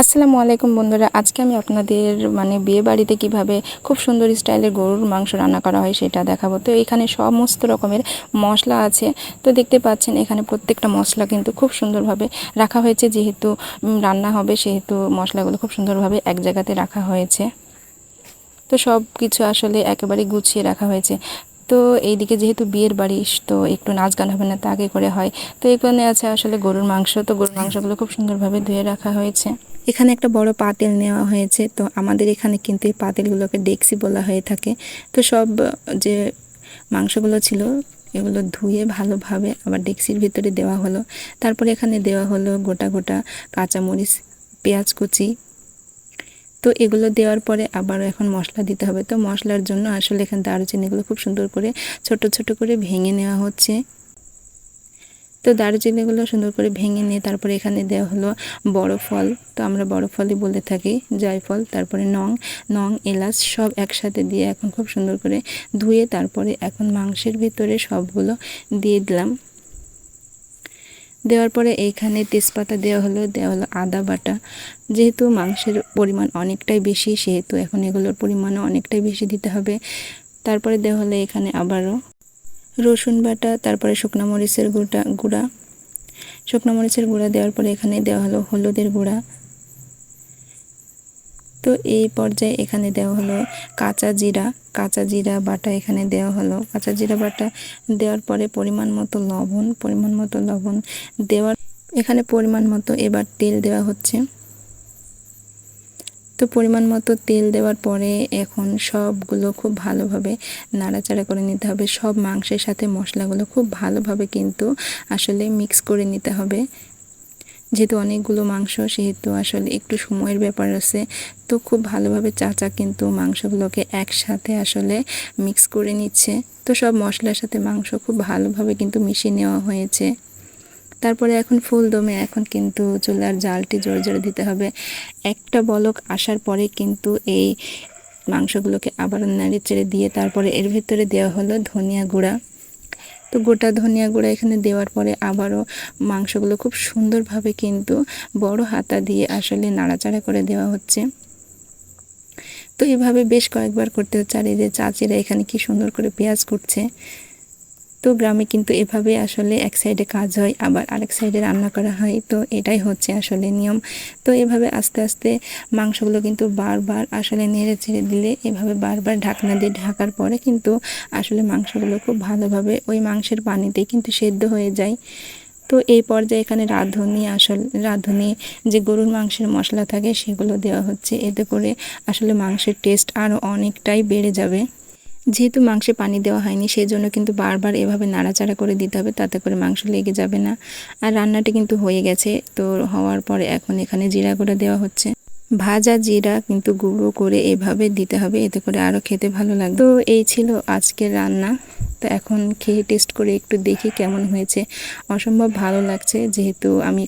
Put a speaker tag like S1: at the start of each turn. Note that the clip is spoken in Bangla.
S1: আসসালামু আলাইকুম বন্ধুরা, আজকে আমি আপনাদের বিয়ে বাড়িতে কিভাবে খুব সুন্দর স্টাইলের গরুর মাংস রান্না করা হয় সেটা দেখাবো। তো এখানে সমস্ত রকমের মশলা আছে। তো দেখতে পাচ্ছেন এখানে প্রত্যেকটা মশলা কিন্তু খুব সুন্দরভাবে রাখা হয়েছে। যেহেতু রান্না হবে সেহেতু মশলাগুলো খুব সুন্দরভাবে এক জায়গাতে রাখা হয়েছে। তো সব কিছু আসলে একেবারে গুছিয়ে রাখা হয়েছে। তো এইদিকে যেহেতু বিয়ের বাড়ি, তো একটু নাচ গান হবে না, তা আগে করে হয়। তো এখানে আছে আসলে গরুর মাংস। তো গরুর মাংসগুলো খুব সুন্দরভাবে ধুয়ে রাখা হয়েছে। এখানে একটা বড় পাতিল নেওয়া হয়েছে। তো আমাদের এখানে কিন্তু এই পাতিলগুলোকে ডেক্সি বলা হয়ে থাকে। তো সব যে মাংসগুলো ছিল এগুলো ধুয়ে ভালোভাবে আবার ডেক্সির ভিতরে দেওয়া হলো। তারপরে এখানে দেওয়া হলো গোটা গোটা কাঁচামরিচ, পেঁয়াজ কুচি। তো এগুলো দেওয়ার পরে আবারও এখন মশলা দিতে হবে। তো মশলার জন্য আসলে এখানে দারুচিনিগুলো খুব সুন্দর করে ছোট ছোট করে ভেঙে নেওয়া হচ্ছে। তো দারুচিনিগুলো সুন্দর করে ভেঙে নিয়ে তারপরে এখানে দেওয়া হলো বড় ফল। তো আমরা বড় ফলই বলে থাকি, জয়ফল। তারপরে নং এলাচ সব একসাথে দিয়ে এখন খুব সুন্দর করে ধুয়ে তারপরে এখন মাংসের ভিতরে সবগুলো দিয়ে দিলাম। দেওয়ার পরে এইখানে তেজপাতা দেওয়া হলো আদা বাটা। যেহেতু মাংসের পরিমাণ অনেকটাই বেশি সেহেতু এখন এগুলোর পরিমাণও অনেকটাই বেশি দিতে হবে। তারপরে দেওয়া হলো এখানে আবারও রসুন বাটা, তারপরে শুকনো মরিচের গুঁড়া। শুকনো মরিচের গুঁড়া দেওয়ার পরে এখানে দেওয়া হলো হলুদের গুঁড়া। তো এই পর্যায়ে এখানে দেওয়া হলো কাঁচা জিরা বাটা। এখানে দেওয়া হলো কাঁচা জিরা বাটা দেওয়ার পরে পরিমাণ মতো লবণ দেওয়ার এখানে পরিমাণ মতো এবার তেল দেওয়া হচ্ছে। তো পরিমাণ মতো তেল দেওয়ার পরে এখন সবগুলো খুব ভালোভাবে নাড়াচাড়া করে নিতে হবে। সব মাংসের সাথে মশলাগুলো খুব ভালোভাবে কিন্তু আসলে মিক্স করে নিতে হবে। যেহেতু অনেকগুলো মাংস সেহেতু আসলে একটু সময়ের ব্যাপার আছে। তো খুব ভালোভাবে চাচা কিন্তু মাংসগুলোকে একসাথে আসলে মিক্স করে নিচ্ছে। তো সব মশলার সাথে মাংস খুব ভালোভাবে কিন্তু মিশিয়ে নেওয়া হয়েছে। তারপরে এখন ফুল দমে এখন কিন্তু চুলার জালটি জোরে জোরে দিতে হবে। একটা বলক আসার পরে কিন্তু এই মাংসগুলোকে আবার নেড়ে চেড়ে দিয়ে তারপরে এর ভিতরে দেওয়া হলো ধনিয়া গুঁড়া। তো গোটা ধনিয়া গুঁড়া এখানে দেওয়ার পরে আবারও মাংসগুলো খুব সুন্দরভাবে কিন্তু বড় হাতা দিয়ে আসলে নাড়াচাড়া করে দেওয়া হচ্ছে। তো এভাবে বেশ কয়েকবার করতে হচ্ছে। আর এই যে চাচিরা এখানে কি সুন্দর করে পেঁয়াজ কুটছে। তো গ্রামে কিন্তু এভাবে আসলে এক সাইডে কাজ হয় আবার আরেক সাইডে রান্না করা হয়। তো এটাই হচ্ছে আসলে নিয়ম। তো এভাবে আস্তে আস্তে মাংসগুলো কিন্তু বারবার আসলে নেড়ে চেড়ে দিলে এভাবে বারবার ঢাকনা দিয়ে ঢাকার পরে কিন্তু আসলে মাংসগুলো খুব ভালোভাবে ওই মাংসের পানিতেই কিন্তু সেদ্ধ হয়ে যায়। তো এই পর্যায়ে এখানে রাঁধুনি যে গরুর মাংসের মশলা থাকে সেগুলো দেওয়া হচ্ছে। এতে করে আসলে মাংসের টেস্ট আরও অনেকটাই বেড়ে যাবে। যেহেতু মাংসে পানি দেওয়া হয়নি সেই জন্য কিন্তু বারবার এভাবে নাড়াচাড়া করে দিতে হবে, তাতে করে মাংস লেগে যাবে না। আর রান্নাটা কিন্তু হয়ে গেছে। তো হওয়ার পরে এখন এখানে জিরা গুঁড়া দেওয়া হচ্ছে। ভাজা জিরা কিন্তু গুঁড়ো করে এভাবে দিতে হবে, এতে করে আরও খেতে ভালো লাগবে। তো এই ছিল আজকের রান্না। তো এখন খেয়ে টেস্ট করে একটু দেখি কেমন হয়েছে। অসম্ভব ভালো লাগছে, যেহেতু আমি